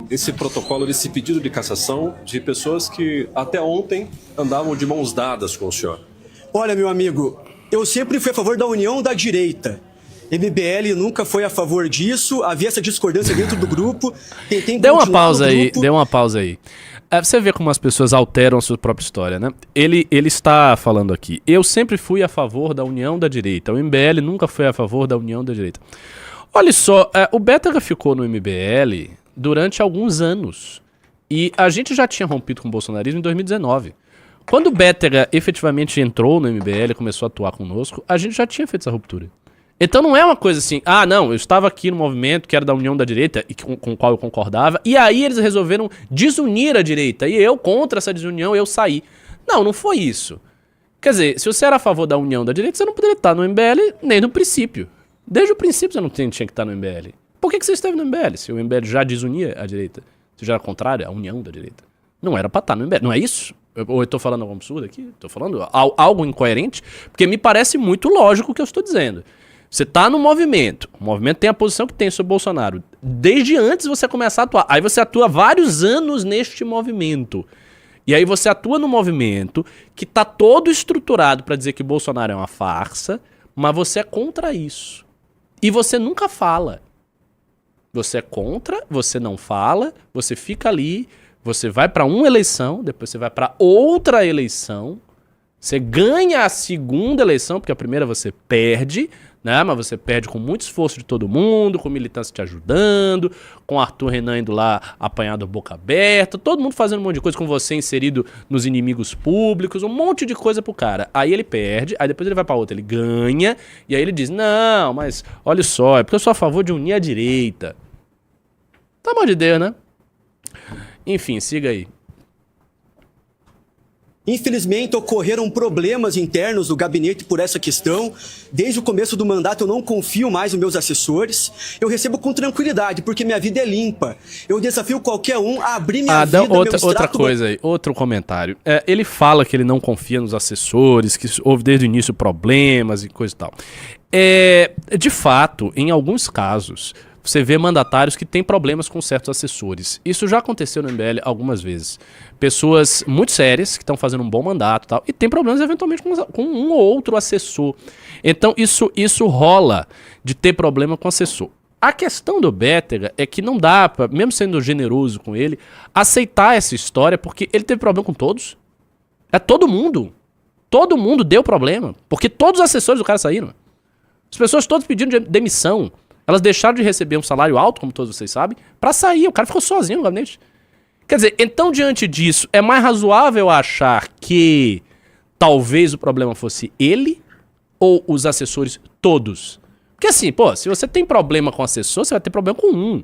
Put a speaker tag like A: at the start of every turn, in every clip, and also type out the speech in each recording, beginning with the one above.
A: esse protocolo, esse pedido de cassação de pessoas que até ontem andavam de mãos dadas com o senhor?
B: Olha, meu amigo, eu sempre fui a favor da união da direita. MBL nunca foi a favor disso, havia essa discordância dentro do grupo.
C: Dê uma pausa aí, dê uma pausa aí. Você vê como as pessoas alteram a sua própria história, né? Ele está falando aqui, eu sempre fui a favor da união da direita, o MBL nunca foi a favor da união da direita. Olha só, o Bétega ficou no MBL durante alguns anos, e a gente já tinha rompido com o bolsonarismo em 2019. Quando o Bétega efetivamente entrou no MBL e começou a atuar conosco, a gente já tinha feito essa ruptura. Então não é uma coisa assim, não, eu estava aqui no movimento que era da União da Direita, e com o qual eu concordava, e aí eles resolveram desunir a direita, e eu, contra essa desunião, eu saí. Não, não foi isso. Quer dizer, se você era a favor da União da Direita, você não poderia estar no MBL nem no princípio. Desde o princípio você não tinha que estar no MBL. Por que você esteve no MBL, se o MBL já desunia a direita? Se já era contrário à União da Direita? Não era pra estar no MBL, não é isso? Ou eu tô falando algo absurdo aqui? Tô falando algo incoerente? Porque me parece muito lógico o que eu estou dizendo. Você tá no movimento, o movimento tem a posição que tem sobre o Bolsonaro. Desde antes você começar a atuar. Aí você atua vários anos neste movimento. E aí você atua no movimento que tá todo estruturado para dizer que Bolsonaro é uma farsa, mas você é contra isso. E você nunca fala. Você é contra, você não fala, você fica ali, você vai para uma eleição, depois você vai para outra eleição, você ganha a segunda eleição, porque a primeira você perde, né? Mas você perde com muito esforço de todo mundo, com militância te ajudando, com Arthur Renan indo lá apanhado boca aberta, todo mundo fazendo um monte de coisa, com você inserido nos inimigos públicos, um monte de coisa pro cara. Aí ele perde, aí depois ele vai pra outra, ele ganha, e aí ele diz, não, mas olha só, é porque eu sou a favor de unir a direita. Tá bom de Deus, né? Enfim, siga aí.
B: Infelizmente, ocorreram problemas internos do gabinete por essa questão. Desde o começo do mandato, eu não confio mais nos meus assessores. Eu recebo com tranquilidade, porque minha vida é limpa. Eu desafio qualquer um a abrir minha vida,
C: outra coisa aí, outro comentário. Ele fala que ele não confia nos assessores, que houve desde o início problemas e coisa e tal. De fato, em alguns casos, você vê mandatários que têm problemas com certos assessores. Isso já aconteceu no MBL algumas vezes. Pessoas muito sérias, que estão fazendo um bom mandato e tal, e tem problemas eventualmente com um ou outro assessor. Então isso rola de ter problema com assessor. A questão do Bétega é que não dá pra, mesmo sendo generoso com ele, aceitar essa história, porque ele teve problema com todos. É todo mundo. Todo mundo deu problema, porque todos os assessores do cara saíram. As pessoas todas pediram demissão. Elas deixaram de receber um salário alto, como todos vocês sabem, pra sair. O cara ficou sozinho no gabinete. Quer dizer, então diante disso, é mais razoável achar que talvez o problema fosse ele ou os assessores todos? Porque assim, se você tem problema com assessor, você vai ter problema com um.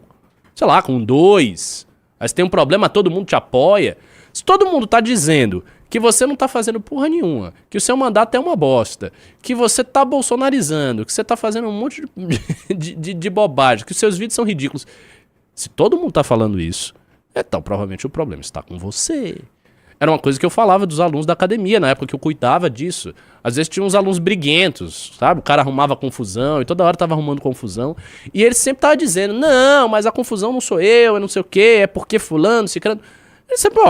C: Sei lá, com dois. Aí você tem um problema, todo mundo te apoia. Se todo mundo tá dizendo que você não tá fazendo porra nenhuma, que o seu mandato é uma bosta, que você tá bolsonarizando, que você tá fazendo um monte de bobagem, que os seus vídeos são ridículos. Se todo mundo tá falando isso, então provavelmente o problema está com você. Era uma coisa que eu falava dos alunos da academia, na época que eu cuidava disso. Às vezes tinha uns alunos briguentos, sabe? O cara arrumava confusão e toda hora tava arrumando confusão. E ele sempre tava dizendo, não, mas a confusão não sou eu, é não sei o quê, é porque fulano, ciclano...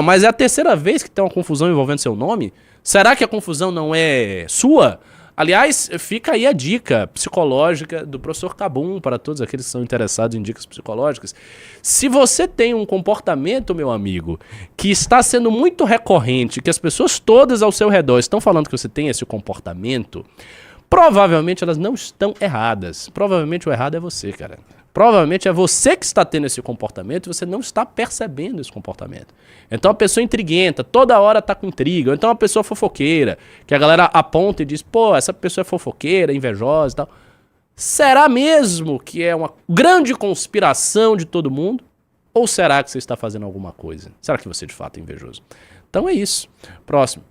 C: Mas é a terceira vez que tem uma confusão envolvendo seu nome? Será que a confusão não é sua? Aliás, fica aí a dica psicológica do professor Cabum para todos aqueles que são interessados em dicas psicológicas. Se você tem um comportamento, meu amigo, que está sendo muito recorrente, que as pessoas todas ao seu redor estão falando que você tem esse comportamento, provavelmente elas não estão erradas. Provavelmente o errado é você, cara. Provavelmente é você que está tendo esse comportamento e você não está percebendo esse comportamento. Então a pessoa intriguenta, toda hora tá com intriga. Ou então uma pessoa fofoqueira, que a galera aponta e diz, essa pessoa é fofoqueira, invejosa e tal. Será mesmo que é uma grande conspiração de todo mundo? Ou será que você está fazendo alguma coisa? Será que você de fato é invejoso? Então é isso. Próximo.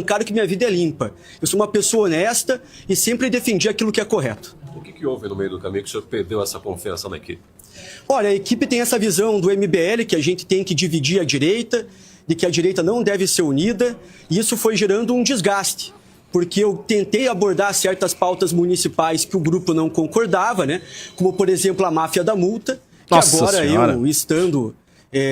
B: Claro que minha vida é limpa. Eu sou uma pessoa honesta e sempre defendi aquilo que é correto.
A: O que houve no meio do caminho que o senhor perdeu essa confiança na equipe?
B: Olha, a equipe tem essa visão do MBL, que a gente tem que dividir a direita, de que a direita não deve ser unida, e isso foi gerando um desgaste. porque eu tentei abordar certas pautas municipais que o grupo não concordava, né? Como, por exemplo, a máfia da multa, que
C: Nossa
B: agora
C: Senhora.
B: eu, estando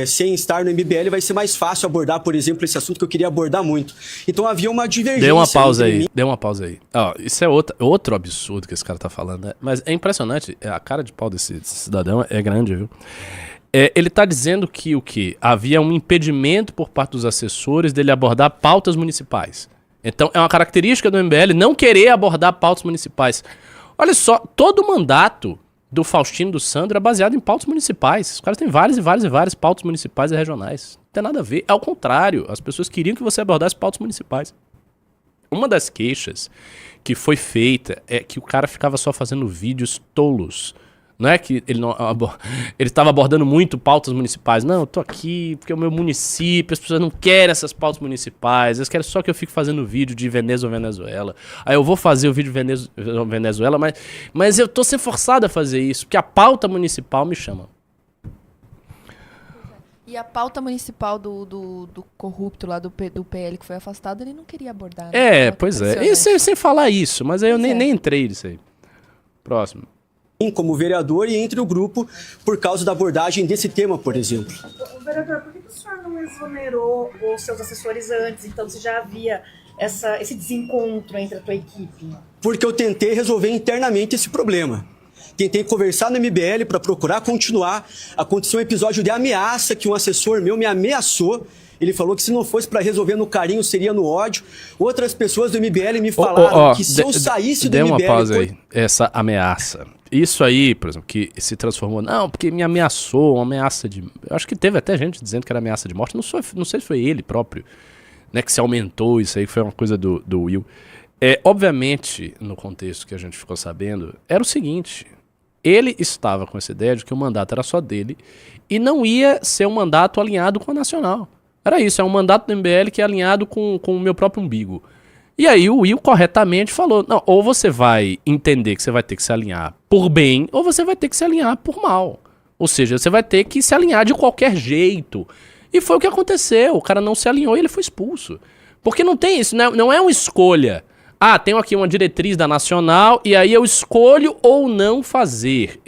B: sem estar no MBL, vai ser mais fácil abordar, por exemplo, esse assunto que eu queria abordar muito. Então havia uma divergência.
C: Dê uma pausa
B: entre
C: aí,
B: mim.
C: dê uma pausa aí. Ó, isso é outro absurdo que esse cara tá falando, né? Mas é impressionante, a cara de pau desse cidadão é grande, viu? Ele tá dizendo que o quê? Havia um impedimento por parte dos assessores dele abordar pautas municipais. Então é uma característica do MBL não querer abordar pautas municipais. Olha só, todo o mandato do Faustino do Sandro é baseado em pautas municipais. Os caras têm várias pautas municipais e regionais. Não tem nada a ver. Ao contrário, as pessoas queriam que você abordasse pautas municipais. Uma das queixas que foi feita é que o cara ficava só fazendo vídeos tolos. Não é que ele estava abordando muito pautas municipais. Não, eu tô aqui porque é o meu município, as pessoas não querem essas pautas municipais, eles querem só que eu fique fazendo vídeo de Venezuela. Aí eu vou fazer o vídeo de Venezuela, mas eu tô sendo forçado a fazer isso, porque a pauta municipal me chama.
D: E a pauta municipal do corrupto lá do PL que foi afastado, ele não queria abordar.
C: É,
D: Pauta
C: pois é. E
D: impressionante.
C: sem falar isso, mas aí eu nem entrei nisso aí. Próximo.
B: Como vereador e entre o grupo por causa da abordagem desse tema, por exemplo.
E: Vereador, por que o senhor não exonerou os seus assessores antes? Então, se já havia esse desencontro entre a tua equipe?
B: Porque eu tentei resolver internamente esse problema. Tentei conversar no MBL para procurar continuar. Aconteceu um episódio de ameaça que um assessor meu me ameaçou. Ele falou que se não fosse para resolver no carinho, seria no ódio. Outras pessoas do MBL me falaram que se eu saísse do MBL...
C: Dê uma pausa aí. Essa ameaça. Isso aí, por exemplo, que se transformou... Não, porque me ameaçou, uma ameaça de... Eu acho que teve até gente dizendo que era ameaça de morte. Não sei se foi ele próprio, né, que se aumentou isso aí, que foi uma coisa do Will. Obviamente, no contexto que a gente ficou sabendo, era o seguinte... Ele estava com essa ideia de que o mandato era só dele e não ia ser um mandato alinhado com a Nacional. Era isso, é um mandato do MBL que é alinhado com o meu próprio umbigo. E aí o Will corretamente falou, não, ou você vai entender que você vai ter que se alinhar por bem, ou você vai ter que se alinhar por mal. Ou seja, você vai ter que se alinhar de qualquer jeito. E foi o que aconteceu, o cara não se alinhou e ele foi expulso. Porque não tem isso, não é uma escolha. Ah, tenho aqui uma diretriz da Nacional e aí eu escolho ou não fazer.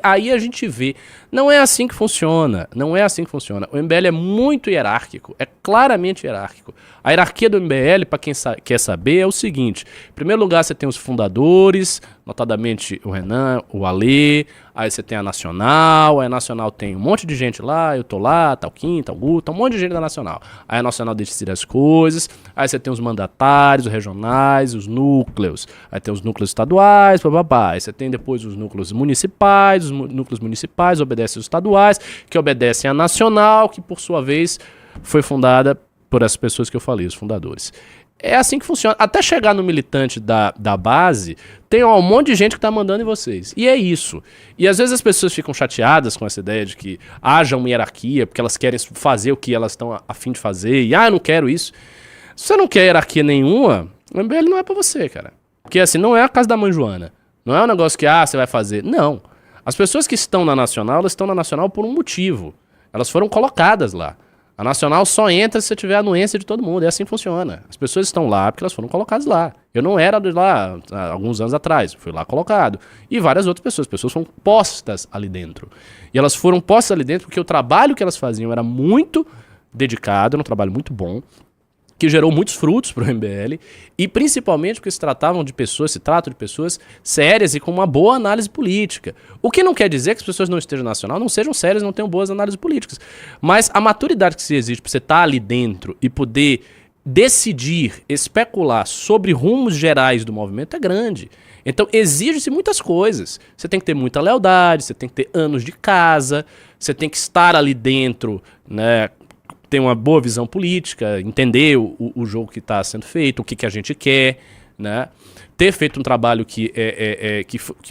C: Aí a gente vê. Não é assim que funciona. Não é assim que funciona. O MBL é muito hierárquico. É claramente hierárquico. A hierarquia do MBL, para quem quer saber, é o seguinte. Em primeiro lugar, você tem os fundadores, notadamente o Renan, o Alê. Aí você tem a Nacional. Aí a Nacional tem um monte de gente lá. Eu tô lá, tá o Kim, tá o Guto, tá um monte de gente da Nacional. Aí a Nacional decide as coisas. Aí você tem os mandatários, os regionais, os núcleos. Aí tem os núcleos estaduais, bababá. Aí você tem depois os núcleos municipais. Os núcleos municipais obedecem aos estaduais, que obedecem à Nacional, que por sua vez foi fundada por essas pessoas que eu falei, os fundadores. É assim que funciona. Até chegar no militante da base, tem um monte de gente que tá mandando em vocês. E é isso. E às vezes as pessoas ficam chateadas com essa ideia de que haja uma hierarquia, porque elas querem fazer o que elas estão a fim de fazer, e eu não quero isso. Se você não quer hierarquia nenhuma, o MBL não é pra você, cara. Porque assim, não é a casa da mãe Joana. Não é um negócio que, você vai fazer. Não. As pessoas que estão na Nacional, elas estão na Nacional por um motivo. Elas foram colocadas lá. A Nacional só entra se você tiver a anuência de todo mundo. É assim que funciona. As pessoas estão lá porque elas foram colocadas lá. Eu não era de lá há alguns anos atrás. Fui lá colocado. E várias outras pessoas. Pessoas foram postas ali dentro. E elas foram postas ali dentro porque o trabalho que elas faziam era muito dedicado. Era um trabalho muito bom. Que gerou muitos frutos para o MBL. E principalmente porque se tratam de pessoas sérias e com uma boa análise política. O que não quer dizer que as pessoas não estejam na Nacional, não sejam sérias, não tenham boas análises políticas. Mas a maturidade que se exige para você estar ali dentro e poder decidir, especular sobre rumos gerais do movimento é grande. Então exige-se muitas coisas. Você tem que ter muita lealdade, você tem que ter anos de casa, você tem que estar ali dentro, né? Ter uma boa visão política, entender o jogo que está sendo feito, o que a gente quer, né? Ter feito um trabalho que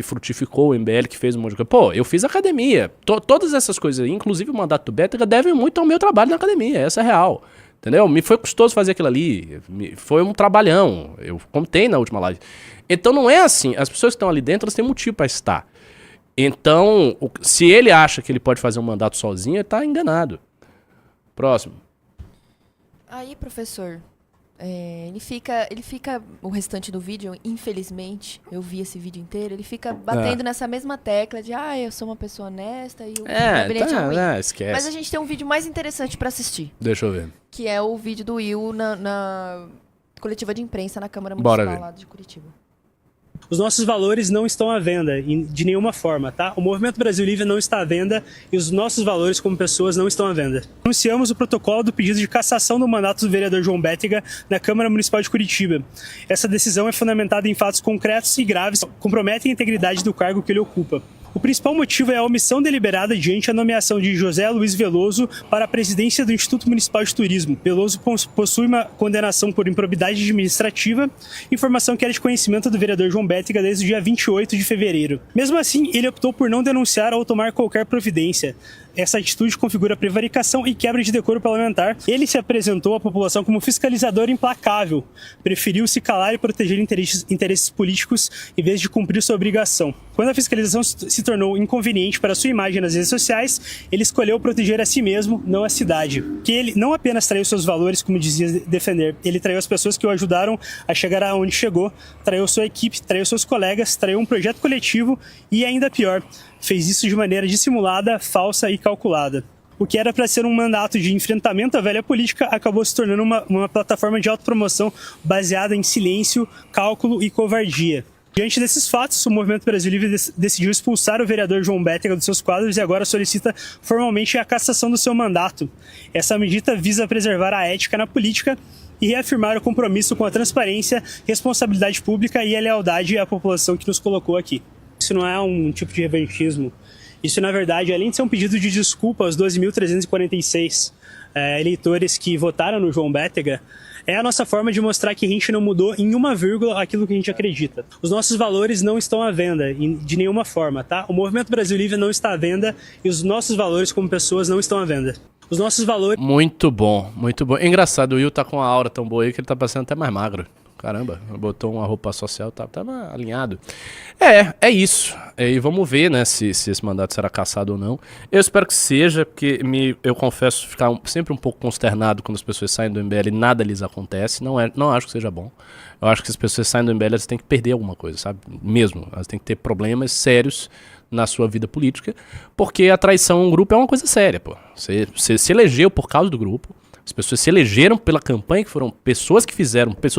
C: frutificou o MBL, que fez um monte de coisa. Pô, eu fiz academia. Todas essas coisas aí, inclusive o mandato do Bétega, devem muito ao meu trabalho na academia. Essa é real. Entendeu? Me foi custoso fazer aquilo ali. Foi um trabalhão. Eu contei na última live. Então não é assim. As pessoas que estão ali dentro, elas têm motivo para estar. Então, se ele acha que ele pode fazer um mandato sozinho, ele está enganado. Próximo.
D: Aí, professor, Ele fica o restante do vídeo, infelizmente, eu vi esse vídeo inteiro, ele fica batendo nessa mesma tecla de eu sou uma pessoa honesta e o gabinete é ruim.
C: Esquece.
D: Mas a gente tem um vídeo mais interessante pra assistir,
C: Deixa eu ver.
D: que é o vídeo do Will na coletiva de imprensa na Câmara
C: Bora
D: Municipal
C: ver.
D: lá de Curitiba.
F: Os nossos valores não estão à venda, de nenhuma forma, tá? O Movimento Brasil Livre não está à venda e os nossos valores como pessoas não estão à venda. Anunciamos o protocolo do pedido de cassação do mandato do vereador João Bétega na Câmara Municipal de Curitiba. Essa decisão é fundamentada em fatos concretos e graves que comprometem a integridade do cargo que ele ocupa. O principal motivo é a omissão deliberada diante a nomeação de José Luiz Veloso para a presidência do Instituto Municipal de Turismo. Veloso possui uma condenação por improbidade administrativa, informação que era de conhecimento do vereador João Bétega desde o dia 28 de fevereiro. Mesmo assim, ele optou por não denunciar ou tomar qualquer providência. Essa atitude configura prevaricação e quebra de decoro parlamentar. Ele se apresentou à população como fiscalizador implacável. Preferiu se calar e proteger interesses políticos em vez de cumprir sua obrigação. Quando a fiscalização se tornou inconveniente para sua imagem nas redes sociais, ele escolheu proteger a si mesmo, não a cidade. Que ele não apenas traiu seus valores, como dizia defender, ele traiu as pessoas que o ajudaram a chegar aonde chegou, traiu sua equipe, traiu seus colegas, traiu um projeto coletivo e, ainda pior, fez isso de maneira dissimulada, falsa e calculada. O que era para ser um mandato de enfrentamento à velha política acabou se tornando uma plataforma de autopromoção baseada em silêncio, cálculo e covardia. Diante desses fatos, o Movimento Brasil Livre decidiu expulsar o vereador João Bétega dos seus quadros e agora solicita formalmente a cassação do seu mandato. Essa medida visa preservar a ética na política e reafirmar o compromisso com a transparência, responsabilidade pública e a lealdade à população que nos colocou aqui. Isso não é um tipo de revanchismo. Isso, na verdade, além de ser um pedido de desculpa aos 12.346 eleitores que votaram no João Bétega, é a nossa forma de mostrar que a gente não mudou em uma vírgula aquilo que a gente acredita. Os nossos valores não estão à venda, de nenhuma forma, tá? O Movimento Brasil Livre não está à venda e os nossos valores como pessoas não estão à venda. Os nossos valores...
C: Muito bom, muito bom. Engraçado, o Will tá com uma aura tão boa aí que ele tá parecendo até mais magro. Caramba, botou uma roupa social, tá alinhado. É isso. E vamos ver, né, se esse mandato será cassado ou não. Eu espero que seja, porque eu confesso ficar sempre um pouco consternado quando as pessoas saem do MBL e nada lhes acontece. Não acho que seja bom. Eu acho que as pessoas saem do MBL, elas têm que perder alguma coisa, sabe? Mesmo. Elas têm que ter problemas sérios na sua vida política, porque a traição a um grupo é uma coisa séria, pô. Você se elegeu por causa do grupo. As pessoas se elegeram pela campanha, que foram pessoas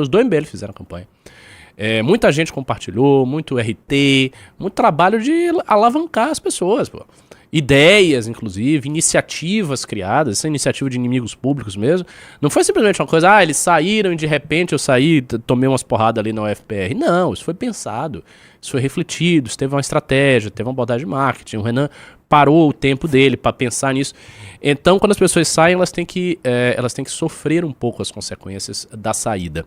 C: do MBL fizeram a campanha. Muita gente compartilhou, muito RT, muito trabalho de alavancar as pessoas, pô. Ideias, inclusive, iniciativas criadas, essa iniciativa de inimigos públicos mesmo. Não foi simplesmente uma coisa, eles saíram e de repente eu saí, tomei umas porradas ali na UFPR. Não, isso foi pensado, isso foi refletido, isso teve uma estratégia, teve uma abordagem de marketing. O Renan parou o tempo dele para pensar nisso. Então, quando as pessoas saem, elas têm que sofrer um pouco as consequências da saída.